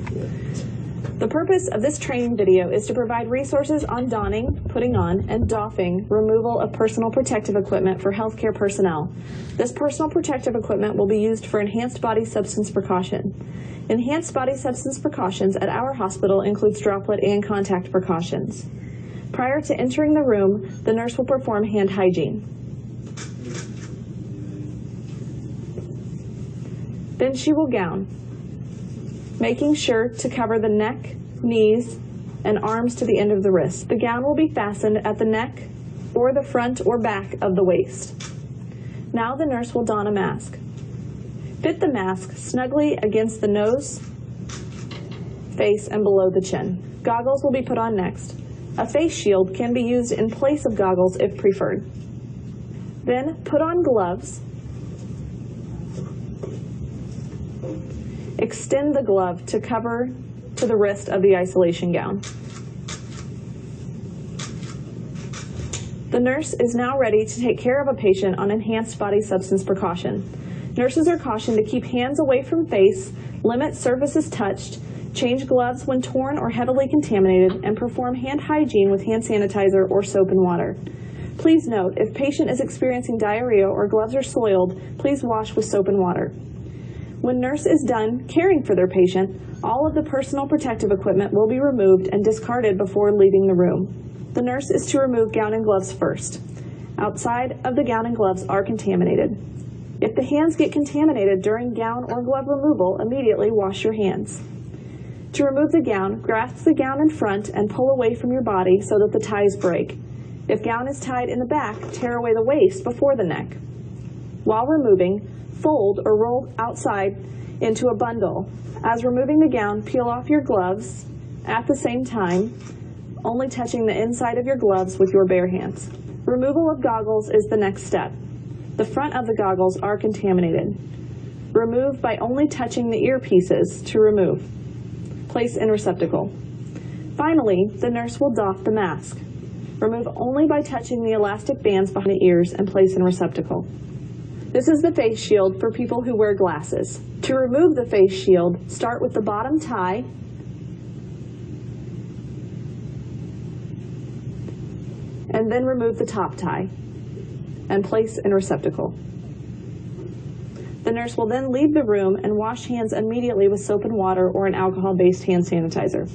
The purpose of this training video is to provide resources on donning, putting on, and doffing removal of personal protective equipment for healthcare personnel. This personal protective equipment will be used for enhanced body substance precaution. Enhanced body substance precautions at our hospital includes droplet and contact precautions. Prior to entering the room, the nurse will perform hand hygiene. Then she will gown, making sure to cover the neck, knees, and arms to the end of the wrist. The gown will be fastened at the neck or the front or back of the waist. Now the nurse will don a mask. Fit the mask snugly against the nose, face, and below the chin. Goggles will be put on next. A face shield can be used in place of goggles if preferred. Then put on gloves. Extend the glove to cover to the wrist of the isolation gown. The nurse is now ready to take care of a patient on enhanced body substance precaution. Nurses are cautioned to keep hands away from face, limit surfaces touched, change gloves when torn or heavily contaminated, and perform hand hygiene with hand sanitizer or soap and water. Please note, if patient is experiencing diarrhea or gloves are soiled, please wash with soap and water. When nurse is done caring for their patient, all of the personal protective equipment will be removed and discarded before leaving the room. The nurse is to remove gown and gloves first. Outside of the gown and gloves are contaminated. If the hands get contaminated during gown or glove removal, immediately wash your hands. To remove the gown, grasp the gown in front and pull away from your body so that the ties break. If gown is tied in the back, tear away the waist before the neck. While removing, fold or roll outside into a bundle. As removing the gown, peel off your gloves at the same time, only touching the inside of your gloves with your bare hands. Removal of goggles is the next step. The front of the goggles are contaminated. Remove by only touching the earpieces to remove. Place in receptacle. Finally, the nurse will doff the mask. Remove only by touching the elastic bands behind the ears and place in receptacle. This is the face shield for people who wear glasses. To remove the face shield, start with the bottom tie and then remove the top tie and place in receptacle. The nurse will then leave the room and wash hands immediately with soap and water or an alcohol-based hand sanitizer.